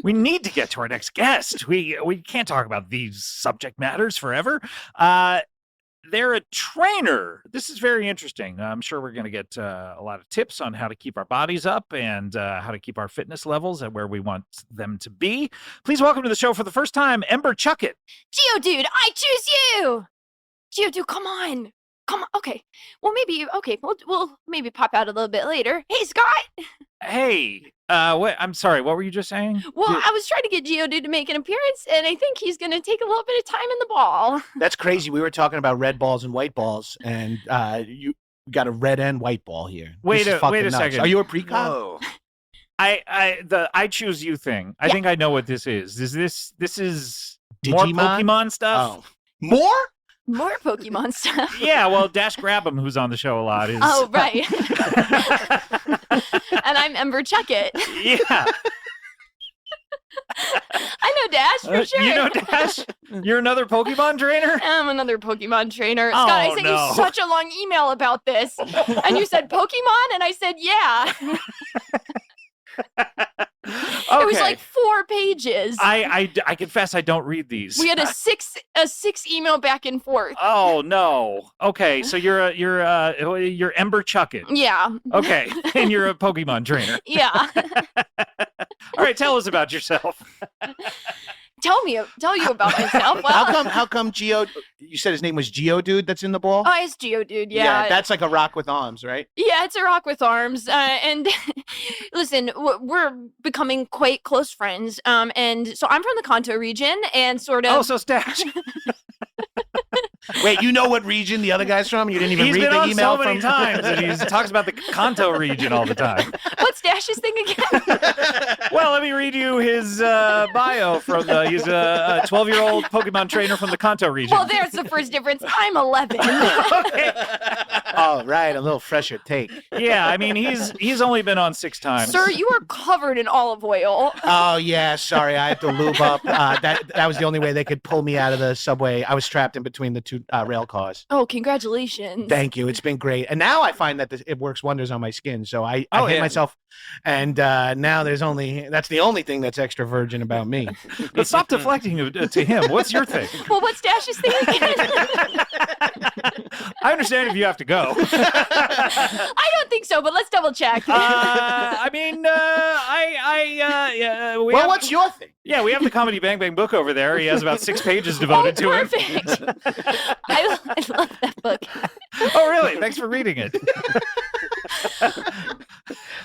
we need to get to our next guest. We can't talk about these subject matters forever. They're a trainer. This is very interesting. I'm sure we're going to get a lot of tips on how to keep our bodies up and how to keep our fitness levels at where we want them to be. Please welcome to the show for the first time, Ember Chuckit. Geodude, I choose you! Geodude, come on. Come on. Okay. Well, maybe, we'll maybe pop out a little bit later. Hey, Scott! Hey, I'm sorry, what were you just saying? Well, I was trying to get Geodude to make an appearance, and I think he's going to take a little bit of time in the ball. That's crazy. We were talking about red balls and white balls, and you got a red and white ball here. Wait a second. Are you a precog? I choose you thing. I think I know what this is. This is more Digimon? Pokemon stuff? Oh. More? More Pokemon stuff. Yeah, well, Dash Grab'em, who's on the show a lot, is... Oh, right. And I'm Ember Chuckit. Yeah. I know Dash, for sure. You know Dash? You're another Pokemon trainer? I'm another Pokemon trainer. Scott, I sent you such a long email about this. And you said Pokemon, and I said, yeah. Okay. It was like 4 pages. I confess I don't read these. We had a six email back and forth. Oh no. Okay, so you're Ember Chuckit. Yeah. Okay, and you're a Pokemon trainer. Yeah. All right, tell us about yourself. Tell you about myself. Well, How come Geo? You said his name was Geodude. That's in the ball. Oh, it's Geodude. Yeah. That's like a rock with arms, right? Yeah, it's a rock with arms. And listen, we're becoming quite close friends. And so I'm from the Kanto region, and sort of. Oh, so Dash. Wait, you know what region the other guy's from? You didn't even He's read been the on email so many from times, and he talks about the Kanto region all the time. What's Dash's thing again? Well, let me read you his bio. He's a 12-year-old Pokemon trainer from the Kanto region. Well, there's the first difference. I'm 11. Okay. Oh, right, a little fresher take. Yeah, I mean he's only been on 6 times. Sir, you are covered in olive oil. Oh yeah, sorry, I had to lube up. That was the only way they could pull me out of the subway. I was strapped in between the 2 rail cars. Oh, congratulations. Thank you. It's been great. And now I find that it works wonders on my skin. So I hit myself. And now that's the only thing that's extra virgin about me. But stop deflecting to him. What's your thing? Well, what's Dash's thing again? I understand if you have to go. I don't think so, but let's double check. What's your thing? Yeah, we have the Comedy Bang Bang book over there. He has about 6 pages devoted to it. Perfect. I love that book. Oh, really? Thanks for reading it.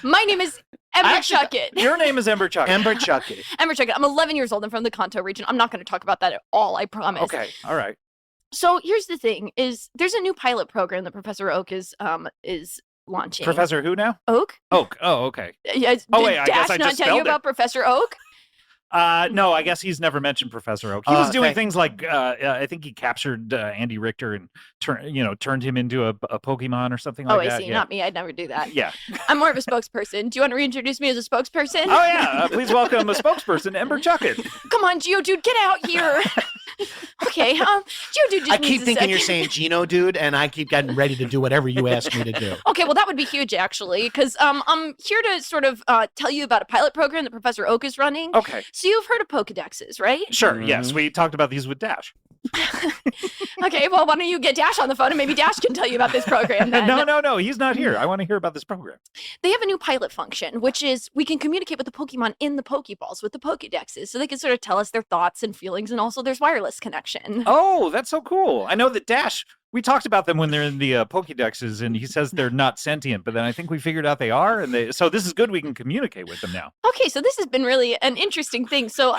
My name is Ember Chuckit. Your name is Ember Chuckit. Ember Chuckit. Ember Chuckit. I'm 11 years old. I'm from the Kanto region. I'm not going to talk about that at all, I promise. Okay, all right. So here's the thing: there's a new pilot program that Professor Oak is launching. Professor who now? Oak. Oak. Oh, okay. Yeah. Oh wait, I guess Dash I not just tell you spelled it. about Professor Oak? No, I guess he's never mentioned Professor Oak. He was doing things like I think he captured Andy Richter and turned him into a Pokemon or something like that. Oh, I see. Yeah. Not me. I'd never do that. Yeah. I'm more of a spokesperson. Do you want to reintroduce me as a spokesperson? Oh yeah. Please welcome a spokesperson, Ember Chuckit. Come on, Geodude, get out here. Okay. Geodude just I needs keep a thinking second. you're saying Gino, dude, and I keep getting ready to do whatever you ask me to do. Okay, well, that would be huge, actually, because I'm here to sort of tell you about a pilot program that Professor Oak is running. Okay. So you've heard of Pokedexes, right? Sure. Yes, we talked about these with Dash. Okay, well, why don't you get Dash on the phone and maybe Dash can tell you about this program then. No, he's not here. I want to hear about this program. They have a new pilot function, which is we can communicate with the Pokemon in the Pokeballs with the Pokedexes, so they can sort of tell us their thoughts and feelings, and also there's wireless connection. Oh, that's so cool. I know that Dash, we talked about them when they're in the Pokedexes, and he says they're not sentient, but then I think we figured out they are, and so this is good. We can communicate with them now. Okay, so this has been really an interesting thing. So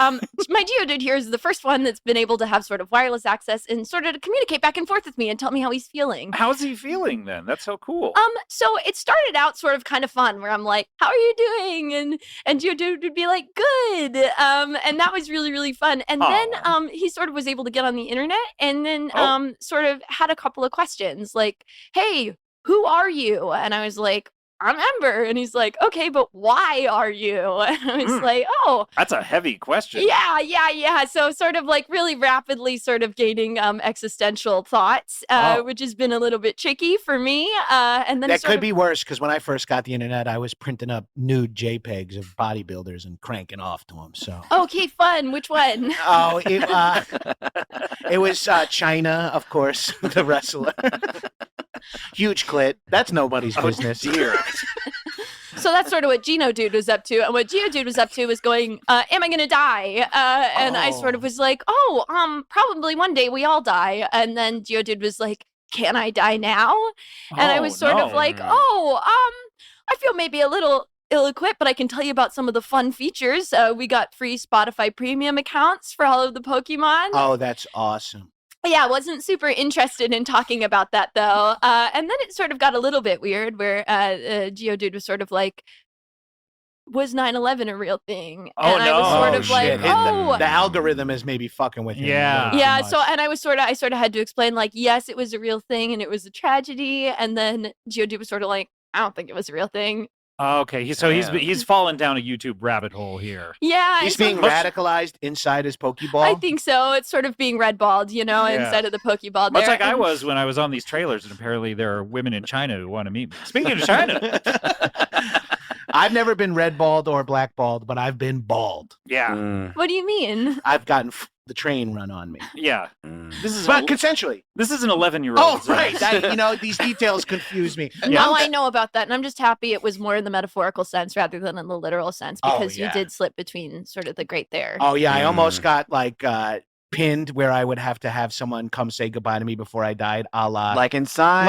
my Geodude here is the first one that's been able to have sort of wireless access and sort of to communicate back and forth with me and tell me how he's feeling. How's he feeling then? That's so cool. So it started out sort of kind of fun where I'm like, how are you doing? And Geodude would be like, good. And that was really, really fun. And then he sort of was able to get on the internet and then sort of had a couple of questions like, hey, who are you? And I was like, I'm Ember. And he's like, okay, but why are you? And I was like, oh. That's a heavy question. Yeah. So sort of like really rapidly sort of gaining existential thoughts, which has been a little bit tricky for me. And then that could be worse because when I first got the internet, I was printing up nude JPEGs of bodybuilders and cranking off to them. So okay, fun. Which one? Oh, it was China, of course, the wrestler. Huge clit. That's nobody's business. Dear. So that's sort of what Gino Dude was up to. And what Gino Dude was up to was going, am I going to die? And I sort of was like, probably one day we all die. And then Gino Dude was like, can I die now? And I was sort of like, I feel maybe a little ill-equipped, but I can tell you about some of the fun features. We got free Spotify premium accounts for all of the Pokemon. Oh, that's awesome. Yeah, wasn't super interested in talking about that though. And then it sort of got a little bit weird where Geodude was sort of like, was 9/11 a real thing? Oh, and I was sort of like, shit. The algorithm is maybe fucking with him. Yeah. So, and I sort of had to explain like, yes, it was a real thing and it was a tragedy. And then Geodude was sort of like, I don't think it was a real thing. Okay, he's fallen down a YouTube rabbit hole here. Yeah, he's being radicalized inside his Pokeball. I think so. It's sort of being redballed, inside of the Pokeball. Much like I was when I was on these trailers, and apparently there are women in China who want to meet me. Speaking of China, I've never been redballed or blackballed, but I've been bald. Yeah. What do you mean? I've gotten the train run on me. Yeah. But consensually. This is an 11-year-old. Oh, right. These details confuse me. Now I know about that, and I'm just happy it was more in the metaphorical sense rather than in the literal sense, because you did slip between sort of the great there. Oh, yeah. I almost got pinned where I would have to have someone come say goodbye to me before I died, a la like in Signs.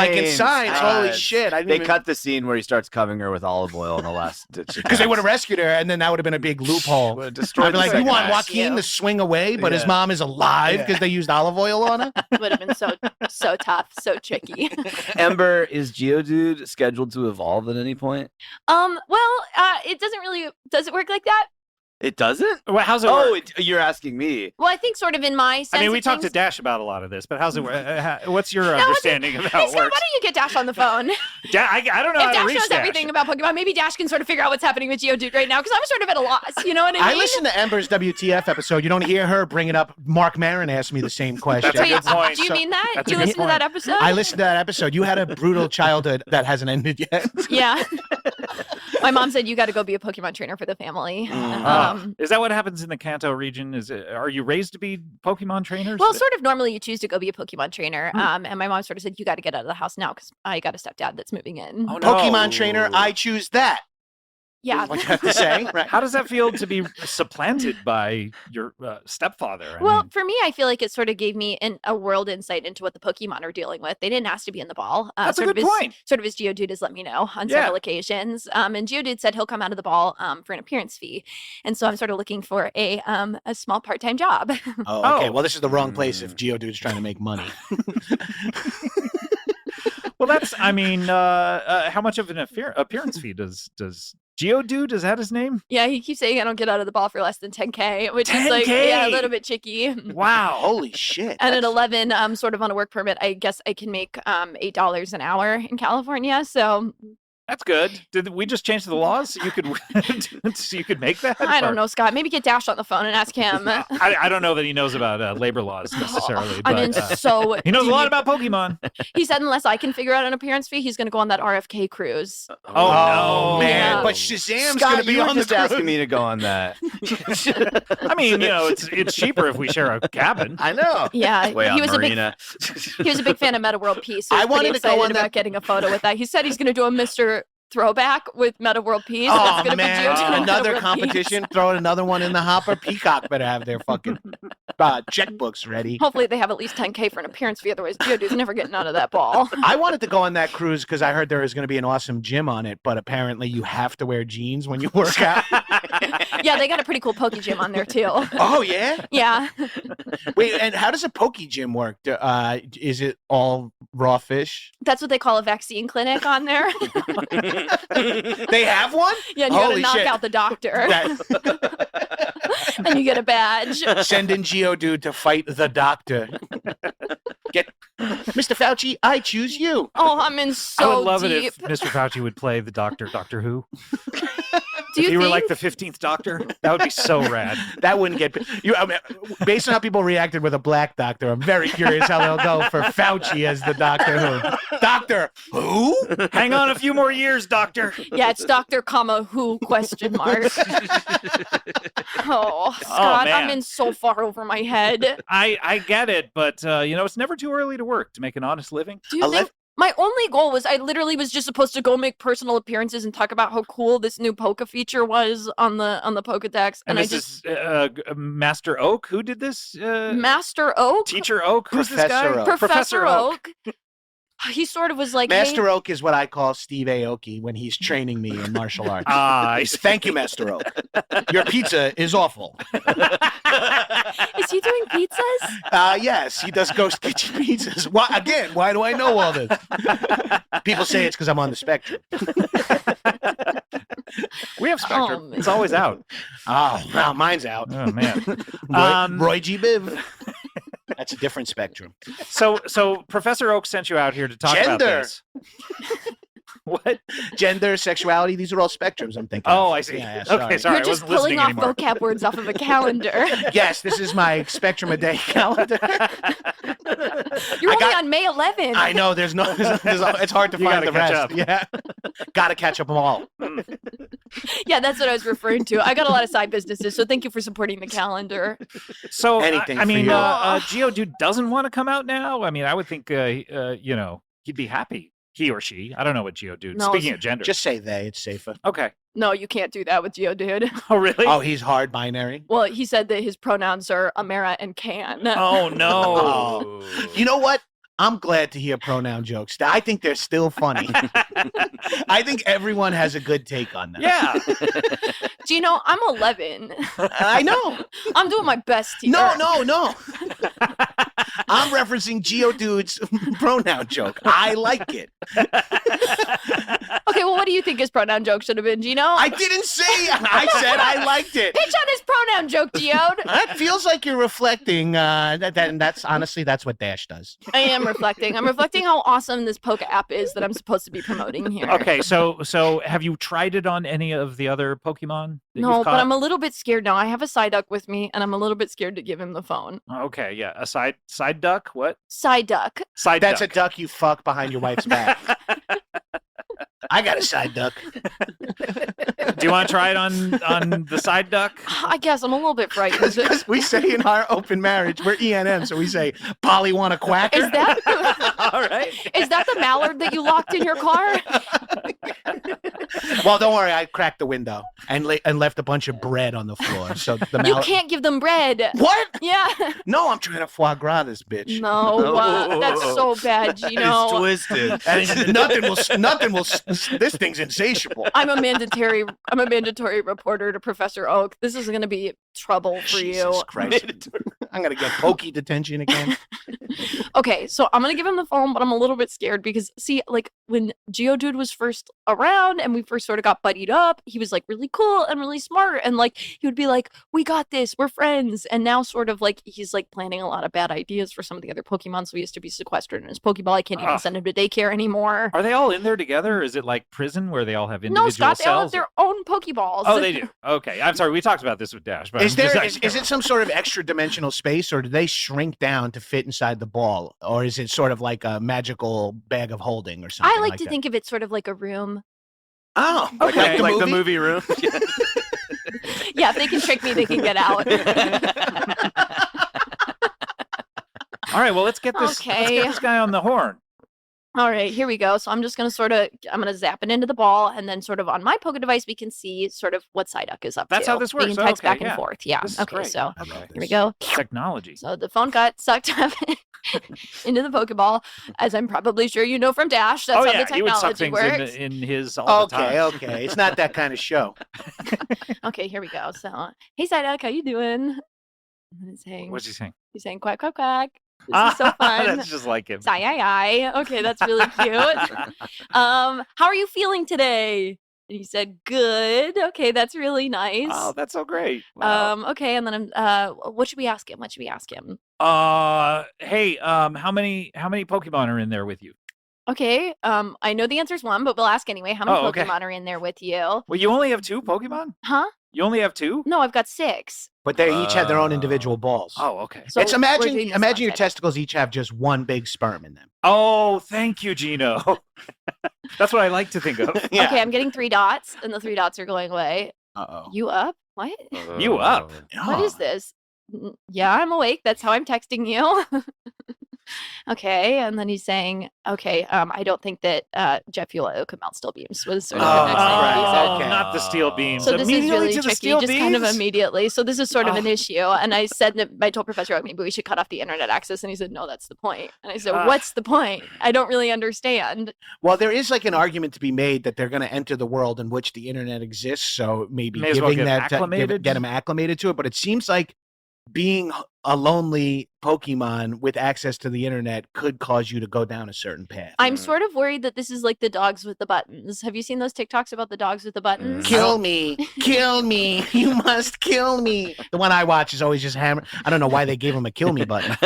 Holy shit! They cut the scene where he starts covering her with olive oil in the last because they would have rescued her, and then that would have been a big loophole. I'd be like, you want Joaquin to swing away, but his mom is alive because they used olive oil on her. Would have been so tough, so tricky. Ember, is Geodude scheduled to evolve at any point? It doesn't really. Does it work like that? It doesn't? Well, how's it work? You're asking me. Well, I think sort of in my sense. I mean, we talked to Dash about a lot of this, but how's it work? What's your understanding of how it works? Why don't you get Dash on the phone? I don't know how to reach Dash knows everything about Pokemon, maybe Dash can sort of figure out what's happening with Geodude right now, because I'm sort of at a loss. You know what I mean? I listened to Ember's WTF episode. You don't hear her bring it up. Mark Maron asked me the same question. That's a good point. Do you mean that? That's you listened to that episode? I listened to that episode. You had a brutal childhood that hasn't ended yet. Yeah. My mom said you got to go be a Pokemon trainer for the family. Is that what happens in the Kanto region? Are you raised to be Pokemon trainers? Well, sort of normally you choose to go be a Pokemon trainer. And my mom sort of said, you got to get out of the house now because I got a stepdad that's moving in. Oh, no. Pokemon trainer, I choose that. Yeah. What you have to say? Right. How does that feel to be supplanted by your stepfather? For me, I feel like it sort of gave me a world insight into what the Pokemon are dealing with. They didn't ask to be in the ball. That's a good point. Sort of as Geodude has let me know on several occasions. And Geodude said he'll come out of the ball for an appearance fee. And so I'm sort of looking for a small part-time job. Oh, okay. Well, this is the wrong place if Geodude's trying to make money. Well, that's, how much of an appearance fee does Geodude, is that his name? Yeah, he keeps saying I don't get out of the ball for less than 10K, which 10K? is like, a little bit tricky. Wow. Holy shit. And at 11, sort of on a work permit, I guess I can make $8 an hour in California. So that's good. Did we just change the laws so you could make that? I don't know, Scott. Maybe get Dash on the phone and ask him. I don't know that he knows about labor laws necessarily. I'm in so he knows a lot about Pokemon. He said unless I can figure out an appearance fee, he's going to go on that RFK cruise. Oh no, man! Yeah. But Shazam's Scott, going to be on the just asking me to go on that. I mean, it's cheaper if we share a cabin. I know. Yeah, he was a big fan of Meta World Peace. So I wanted to go on about getting a photo with that. He said he's going to do a Mr. Throwback with Meta World Peace. Oh, that's gonna man. be Geodude Another competition. Throwing another one in the hopper. Peacock better have their fucking checkbooks ready. Hopefully they have at least 10K for an appearance fee. Otherwise, Geodude's never getting out of that ball. I wanted to go on that cruise because I heard there was going to be an awesome gym on it, but apparently you have to wear jeans when you work out. Yeah, they got a pretty cool Poke Gym on there, too. Oh, yeah? Yeah. Wait, and how does a Poke Gym work? Is it all raw fish? That's what they call a vaccine clinic on there. They have one? Yeah, and you gotta knock out the doctor. And you get a badge. Send in Geodude to fight the doctor. Mr. Fauci, I choose you. Oh, I'm in so I would love deep. it if Mr. Fauci would play the Doctor Who. Do you If he were think? like the 15th Doctor, that would be so rad. That wouldn't get you. I mean, based on how people reacted with a black doctor, I'm very curious how they'll go for Fauci as the Doctor Who. Doctor Who? Hang on a few more years, Doctor. Yeah, it's Dr. Who question mark. Oh, Scott, I'm man. in so far over my head. I get it, but it's never too early to work to make an honest living. Do you think my only goal was I literally was just supposed to go make personal appearances and talk about how cool this new Poke feature was on the Pokedex, And I this just is Master Oak. Who did this? Master Oak, Teacher Oak. Who's this Professor guy? Oak. Professor Oak. He sort of was like, Master Oak is what I call Steve Aoki when he's training me in martial arts. I see. Thank you, Master Oak. Your pizza is awful. Is he doing pizzas? Yes, he does ghost kitchen pizzas. Why do I know all this? People say it's because I'm on the spectrum. We have Spectrum. man. It's always out. Oh, well, mine's out. Oh man. Roy G. Biv. That's a different spectrum. So Professor Oak sent you out here to talk about Gender. this. What? Gender, sexuality, these are all spectrums I'm thinking Oh, of. I see. Yeah, Okay, sorry. You're I just wasn't pulling listening off anymore. vocab words off of a calendar. Yes, this is my spectrum a day calendar. You're I only got- on May 11th. I know it's hard to You find gotta the catch rest. up. Yeah. Gotta catch up them all. Yeah, that's what I was referring to. I got a lot of side businesses, so thank you for supporting the calendar. So Anything I for mean, you. Geodude doesn't want to come out now. I mean, I would think he'd be happy. He or she. I don't know what Geodude. No, Speaking of gender. Just say they, it's safer. Okay. No, you can't do that with Geodude. Oh really? Oh, he's hard binary. Well, he said that his pronouns are Amera and Can. Oh no. Oh. You know what? I'm glad to hear pronoun jokes. I think they're still funny. I think everyone has a good take on them. Yeah. Gino, I'm 11. I know. I'm doing my best here. No. I'm referencing Geodude's pronoun joke. I like it. Okay, well, what do you think his pronoun joke should have been, Gino? I didn't say. I said I liked it. Pitch on his pronoun joke, Geode. That feels like you're reflecting. That's honestly that's what Dash does. I am reflecting. I'm reflecting how awesome this Poke app is that I'm supposed to be promoting here. Okay, so have you tried it on any of the other Pokemon? that No, you've but caught? I'm a little bit scared now. I have a Psyduck with me, and I'm a little bit scared to give him the phone. Okay, yeah. A side duck? What? Psyduck. Side That's duck. a duck you fuck behind your wife's back. I got a side duck. Do you want to try it on the side duck? I guess I'm a little bit frightened. Because we say in our open marriage, we're ENM, so we say, Polly want a quacker? Is that All right. is that the mallard that you locked in your car? Well, don't worry. I cracked the window and left a bunch of bread on the floor. So the You mallard... can't give them bread. What? Yeah. No, I'm trying to foie gras this bitch. No, that's so bad, Gino. It's twisted. And nothing will. This thing's insatiable. I'm a mandatory reporter to Professor Oak. This is going to be trouble for Jesus you. Christ. I'm gonna get pokey detention again. Okay, so I'm gonna give him the phone, but I'm a little bit scared because see, like when Geodude was first around and we first sort of got buddied up, he was like really cool and really smart, and like he would be like, "We got this, we're friends." And now sort of like he's like planning a lot of bad ideas for some of the other Pokemon, so he has to be sequestered in his Pokeball. I can't even send him to daycare anymore. Are they all in there together? Or is it like prison where they all have individual No, Scott, they all have cells? their own Pokeballs. Oh, they do. Okay, I'm sorry. We talked about this with Dash, but Is I'm just there like- is it some sort of extra dimensional space, or do they shrink down to fit inside the ball, or is it sort of like a magical bag of holding or something? I like to that? think of it sort of like a room. Oh, Okay. Like the movie room. Yeah, if they can trick me, they can get out. All right, well, let's get this guy on the horn. All right, here we go. So I'm just going to I'm going to zap it into the ball, and then sort of on my Poke device, we can see sort of what Psyduck is up to. That's how this We works. can text Okay, back yeah. and forth. Yeah. This is Okay, great. so I love here we this. go. Technology. So the phone got sucked up into the Pokeball, as I'm probably sure you know from Dash. That's Oh how yeah, the he would suck technology things works. in his all the time. Okay. It's not that kind of show. Okay, here we go. So, hey Psyduck, how you doing? And he's saying, What's he saying? he's saying quack quack quack. This is so fun. That's just like him. Sigh, okay, that's really cute. How are you feeling today? And he said, good. Okay, that's really nice. Oh, that's so great. Wow. Okay, and then what should we ask him? Hey, how many Pokemon are in there with you? Okay, I know the answer's 1, but we'll ask anyway. How many okay. Pokemon are in there with you? Well, you only have 2 Pokemon? Huh? You only have 2? No, I've got 6. But they each have their own individual balls. Oh, okay. So it's imagine we're doing this your concept. testicles each have just one big sperm in them. Oh, thank you, Gino. That's what I like to think of. Yeah. Okay, I'm getting 3 dots, and the 3 dots are going away. Uh-oh. You up? What? You up? What is this? Yeah, I'm awake. That's how I'm texting you. Okay, and then he's saying, okay, I don't think that Jet Fuel could melt steel beams was sort of the next thing that he said. okay. Not the steel beams. So this is Immediately really to the tricky, steel just kind of beams? immediately. So this is sort of an issue. And I said, I told Professor Oak, maybe we should cut off the internet access. And he said, no, that's the point. And I said, what's the point? I don't really understand. Well, there is like an argument to be made that they're going to enter the world in which the internet exists. So maybe May as well giving get that acclimated? get them acclimated to it. But it seems like being a lonely Pokemon with access to the internet could cause you to go down a certain path. I'm sort of worried that this is like the dogs with the buttons. Have you seen those TikToks about the dogs with the buttons? Kill me. Kill me. You must kill me. The one I watch is always just hammer. I don't know why they gave him a kill me button.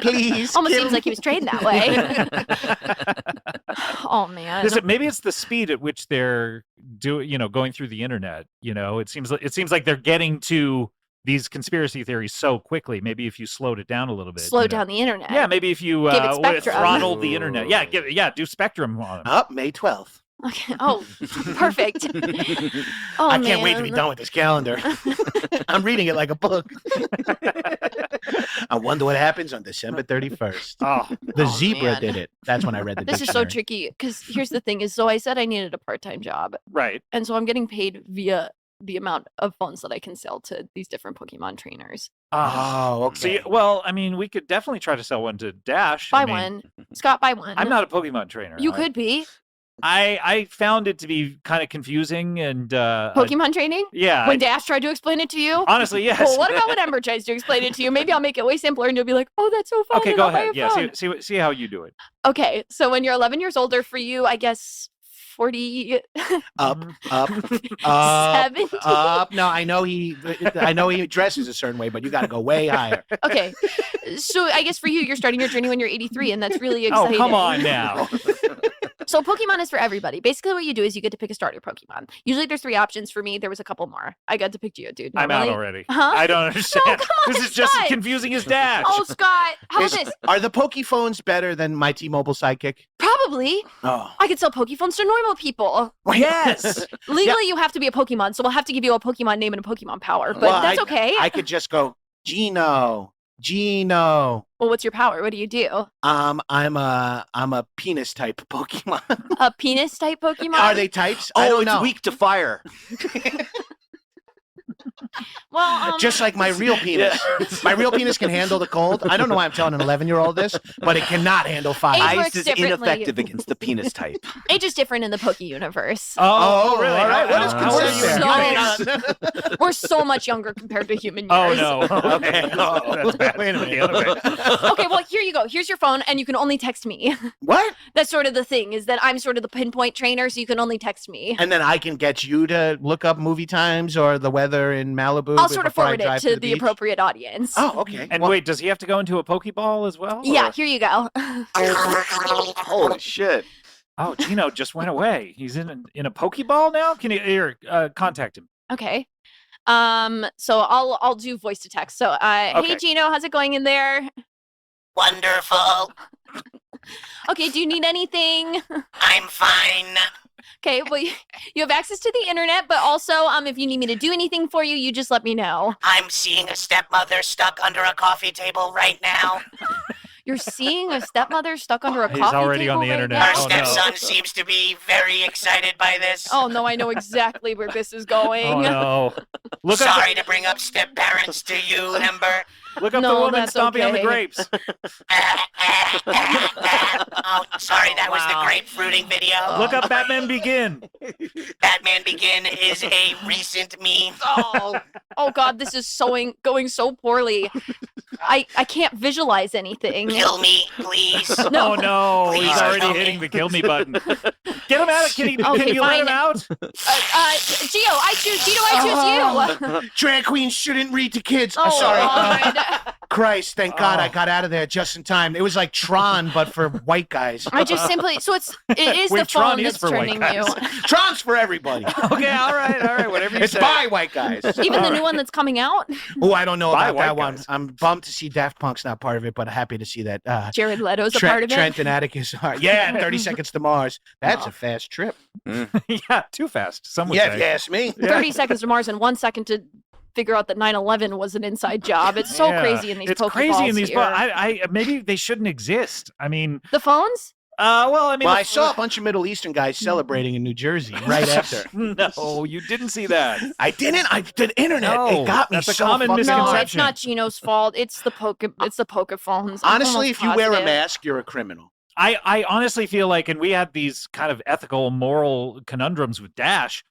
Please. Almost kill seems me. like he was trained that way. Oh man. Maybe it's the speed at which they're going through the internet. It seems like they're getting to these conspiracy theories so quickly. Maybe if you slowed it down a little bit. Slow down the internet. Yeah, maybe if you Give it spectrum. throttled the internet. Yeah, do Spectrum on it. Up May 12th. Okay. Oh, perfect. Oh, I can't wait to be done with this calendar. I'm reading it like a book. I wonder what happens on December 31st. The zebra man. did it. That's when I read the This is so dictionary. tricky because here's the thing: so I said I needed a part-time job, Right. and so I'm getting paid via the amount of phones that I can sell to these different Pokemon trainers. Oh, okay. So, we could definitely try to sell one to Dash. Buy one, Scott. Buy one. I'm not a Pokemon trainer. You could be I found it to be kind of confusing and Pokemon training. Yeah. When Dash tried to explain it to you. Honestly, yes. Well, what about when Ember tries to explain it to you? Maybe I'll make it way simpler, and you'll be like, "Oh, that's so fun." Okay, and go I'll buy ahead. a Yeah, phone. see how you do it. Okay, so when you're 11 years older, for you, I guess 40. Up. 70. No, I know he dresses a certain way, but you got to go way higher. Okay, so I guess for you, you're starting your journey when you're 83, and that's really exciting. Oh, come on now. So Pokemon is for everybody. Basically, what you do is you get to pick a starter Pokemon. Usually, there's 3 options. For me, there was a couple more. I got to pick Geodude. I'm out Normally- already. Huh? I don't understand. No, come on, This is just Scott. as confusing as Dash. Oh, Scott, how about this? Are the Pokephones better than my T-Mobile Sidekick? Probably. Oh. I could sell Pokephones to normal people. Yes. Legally, you have to be a Pokemon, so we'll have to give you a Pokemon name and a Pokemon power, but Well, that's okay. I could just go, Gino. Well, what's your power? What do you do? I'm a penis type Pokemon. A penis type Pokemon? Are they types? I don't know. weak to fire. Well, Just like my real penis. My real penis can handle the cold. I don't know why I'm telling an 11-year-old this, but it cannot handle fire. It works Ice is differently. ineffective against the penis type. age is different in the Poke universe. Oh, really? all right. What is How- consent there? We're so much younger compared to human Oh, years. no. Okay. That's bad. Wait a minute. The other way. Okay, well, here you go. Here's your phone, and you can only text me. What? That's sort of the thing, is that I'm sort of the pinpoint trainer, so you can only text me. And then I can get you to look up movie times or the weather in Malibu. I'll sort of before I forward it drive to the beach? appropriate audience. Oh, okay. And Well, wait, does he have to go into a Pokeball as well? Yeah, or- here you go. Holy shit. Oh, Gino just went away. He's in a Pokeball now? Can you contact him? Okay. So I'll do voice to text. So, hey Okay. Gino, how's it going in there? Wonderful. Okay, do you need anything? I'm fine. Okay, well, you have access to the internet, but also, if you need me to do anything for you, you just let me know. I'm seeing a stepmother stuck under a coffee table right now. You're seeing a stepmother stuck under a He's coffee already table on the right internet. now? Our Oh, no. stepson seems to be very excited by this. Oh no, I know exactly where this is going. Oh, no. Look up Sorry to bring up step parents to you, Ember. the No, woman that's stomping on the okay. grapes. Oh, sorry, that was the grapefruiting video. Look up Batman Begin. Batman Begin is a recent meme. Oh God, this is going so poorly. I can't visualize anything. Kill me, please. No. Oh no, Please he's already kill me. hitting the kill me button. Get him out of Kitty. Okay, Can you let fine. him out? Gio, I choose you. Drag queens shouldn't read to kids. Oh, Sorry. God. Christ, thank God Oh. I got out of there just in time. It was like Tron, but for white guys. I just simply it is Wait, the Tron phone is that's for white turning you. guys. Tron's for everybody. Okay, all right, whatever you It's say. by white guys. Even the new one that's coming out. Oh, I don't know By about white that one. guys. I'm bummed to see Daft Punk's not part of it, but happy to see that Jared Leto's a part of it. Trent and Atticus are. Yeah, 30 Seconds to Mars. That's a fast trip. Yeah, too fast. Some would Yeah, say. if you ask me. 30 seconds to Mars and 1 second to figure out that 9/11 was an inside job. It's so Yeah. crazy in these It's Pokeballs crazy in these. here. I maybe they shouldn't exist. I mean, The phones? well, I mean, Well, I saw a bunch of Middle Eastern guys celebrating in New Jersey right after. No, you didn't see that. I didn't. The internet. No, it got me that's a so common fucking No, misconception. it's not Gino's fault. It's the Pokephones. I'm Honestly, almost if you wear a positive. mask, you're a criminal. I honestly feel like, and we had these kind of ethical, moral conundrums with Dash,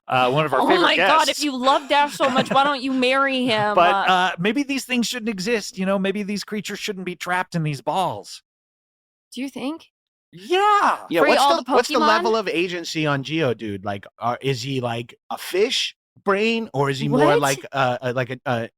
one of our Oh favorite my guests. God! If you love Dash so much, why don't you marry him? But maybe these things shouldn't exist. You know, maybe these creatures shouldn't be trapped in these balls. do you think? Yeah. Yeah, Free all the what's the Pokemon? level of agency on Geodude? Like, is he like a fish brain, or is he more What? like a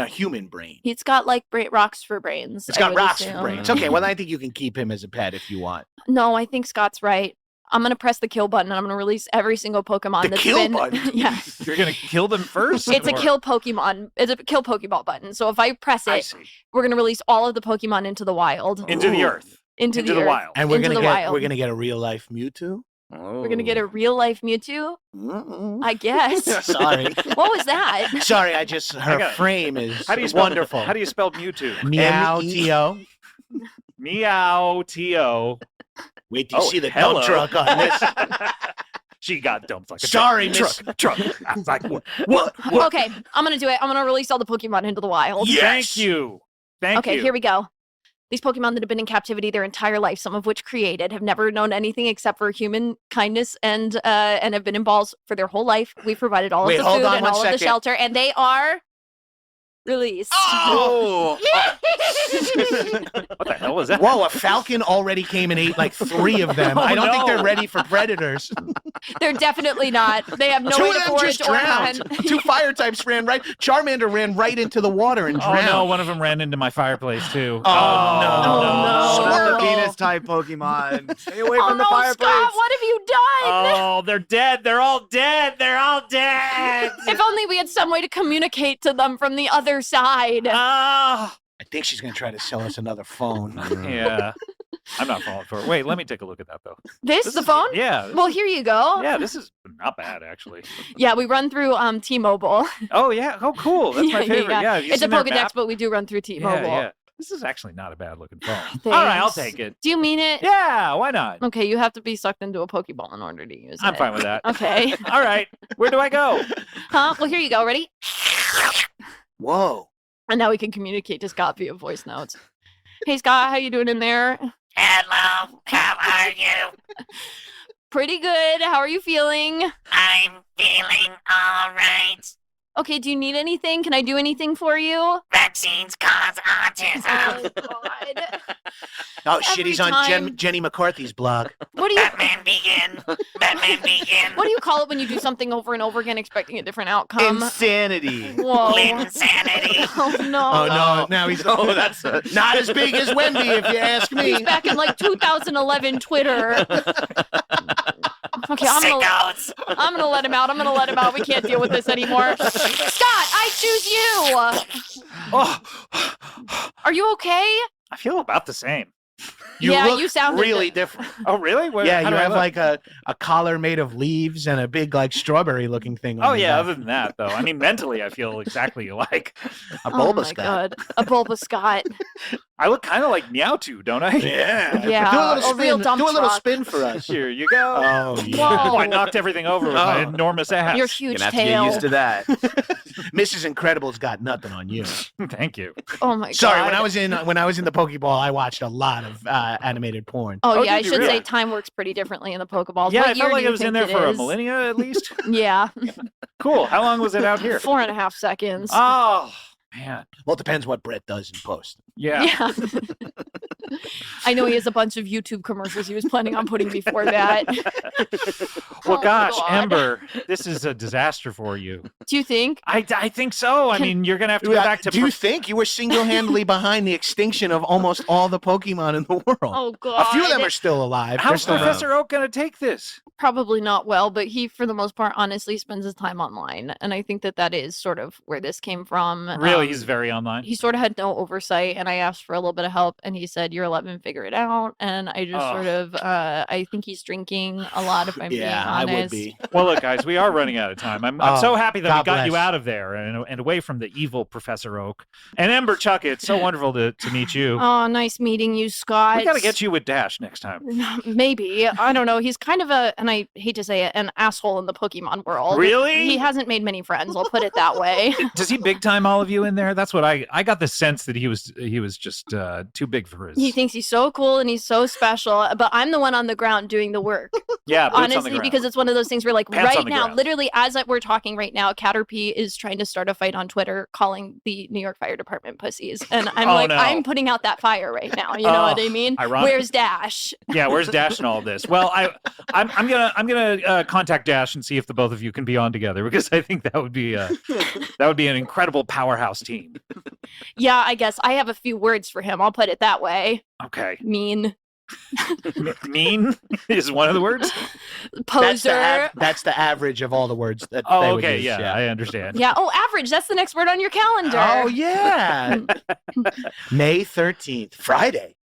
human brain? He's got like rocks for brains. It's I got would rocks assume. for brains. Okay, well, I think you can keep him as a pet if you want. No, I think Scott's right. I'm gonna press the kill button and I'm gonna release every single Pokemon The that's kill been. button? Yeah, You're gonna kill them first. it's a or- kill Pokemon. It's a kill Pokeball button. So if I press I it, see. we're gonna release all of the Pokemon into the wild. Into the Ooh. earth. Into Into the the earth. wild. And we're Into gonna the get wild. a real life Mewtwo. We're gonna get a real life Mewtwo. Mm-mm. I guess. Sorry, What was that? sorry. Her got it. frame is How do you spell wonderful. How do you spell Mewtwo? Meow E T-O. Meow T-O. Wait till you Oh, see the hello. dump truck on this. She got dumped like a Sorry, truck. miss. Truck. I was like, what? Okay, I'm gonna do it. I'm gonna release all the Pokemon into the wild. Yes. Thank you. Thank Okay, you. here we go. These Pokemon that have been in captivity their entire life, some of which created, have never known anything except for human kindness and have been in balls for their whole life. We've provided all Wait, of the hold food on and one all of the second. shelter, and they are released. Oh! What the hell was that? Whoa, a falcon already came and ate like 3 of them. Oh, I don't think no. they're ready for predators. They're definitely not. They have no 2 way of to them forage just or drowned. hunt. 2 fire types ran right. Charmander ran right into the water and Oh drowned. no, one of them ran into my fireplace too. Oh, no. Oh, no. Squirrel. The penis type Pokemon. Stay away Oh from no, the fireplace. Scott, what have you done? Oh, they're dead. They're all dead. They're all dead. If only we had some way to communicate to them from the other side. Ah. I think she's going to try to sell us another phone. Yeah. I'm not falling for it. Wait, let me take a look at that though. This the is- phone? Yeah. Well, here you go. Yeah, this is not bad actually. Yeah, we run through T-Mobile. Oh yeah. Oh cool. That's my favorite. Yeah. have you It's a seen their Pokedex, map? but we do run through T-Mobile. Yeah, yeah. This is actually not a bad looking phone. All right, I'll Thanks. take it. Do you mean it? Yeah, why not? Okay, you have to be sucked into a Pokeball in order to use it. I'm fine with that. Okay. All right. Where do I go? Huh? Well, here you go. Ready? Whoa. And now we can communicate to Scott via voice notes. Hey, Scott, how you doing in there? Hello, how are you? Pretty good. How are you feeling? I'm feeling all right. Okay, do you need anything? Can I do anything for you? Vaccines cause autism. Oh, God. Oh, shit, Every he's on time. Jenny McCarthy's blog. What do you Batman begin. Batman begin. what do you call it when you do something over and over again expecting a different outcome? Insanity. Whoa. Insanity. Oh no. Oh, no. Now he's Oh, that's a... not as big as Wemby, if you ask me. He's back in like 2011 Twitter. Okay, Sickos. I'm gonna let him out. I'm gonna let him out. We can't deal with this anymore. Scott, I choose you. Oh, Are you okay? I feel about the same. You Yeah, look you sounded really it. different. Oh, really? Where, Yeah, how you do I have look? like a collar made of leaves and a big like strawberry looking thing on Oh your yeah. back. Other than that, though, I mean, mentally, I feel exactly alike. A Oh bulbous my guy. god, a Bulba Scott. I look kind of like Meowtwo, don't I? Yeah. Yeah, Do a a little spin. real dump Do a little truck. spin for us. Here you go. Oh, yeah. Oh, I knocked everything over with my Oh. enormous ass. Your huge Gonna have to get tail. used to that. Mrs. Incredible's got nothing on you. Thank you. Oh my god. Sorry, when I was in the Pokeball, I watched a lot of animated porn. Oh Oh, yeah, I did you should say really? time works pretty differently in the Pokeballs. Yeah, What I year felt like do I you was in think there it for a is? millennia at least. Yeah, Cool. How long was it out here? 4.5 seconds. Oh man. Well, it depends what Brett does in post. Yeah. Yeah. I know he has a bunch of YouTube commercials he was planning on putting before that. Well, Oh, gosh, God. Ember, this is a disaster for you. Do you think? I think so. I mean, you're going to have to go back to... Do you think you were single-handedly behind the extinction of almost all the Pokemon in the world? Oh, God. A few of them are still alive. They're How's still Professor Oak going to take this? Probably not well, but he, for the most part, honestly spends his time online. And I think that is sort of where this came from. Really? He's very online? He sort of had no oversight, and I asked for a little bit of help, and he said, "You're 11, figure it out." And I just sort of, I think he's drinking a lot, if I'm being honest. I would be. Well, look, guys, we are running out of time. I'm so happy that God we got bless. you out of there and away from the evil Professor Oak. And Ember Chuckit, it's so wonderful to meet you. Oh, nice meeting you, Scott. We got to get you with Dash next time. Maybe. I don't know. He's kind of and I hate to say it, an asshole in the Pokemon world. Really? He hasn't made many friends, I'll put it that way. Does he big time all of you in there? That's what I got the sense that he was just too big for his. He thinks he's so cool and he's so special, but I'm the one on the ground doing the work. Yeah, boots on the honestly, ground. because it's one of those things where, like, Pants on right the now, ground. literally as we're talking right now, Caterpie is trying to start a fight on Twitter, calling the New York Fire Department pussies, and I'm Oh, no. I'm putting out that fire right now. You know what I mean? ironic. Where's Dash? Yeah, where's Dash in all of this? Well, I'm gonna contact Dash and see if the both of you can be on together, because I think that would be an incredible powerhouse team. Yeah, I guess I have a few words for him. I'll put it that way. Okay. Mean. Mean is one of the words. Poser. That's the average of all the words that they Oh, would okay. use, Yeah, I understand. Yeah. Oh, average. That's the next word on your calendar. Oh, yeah. May 13th, Friday.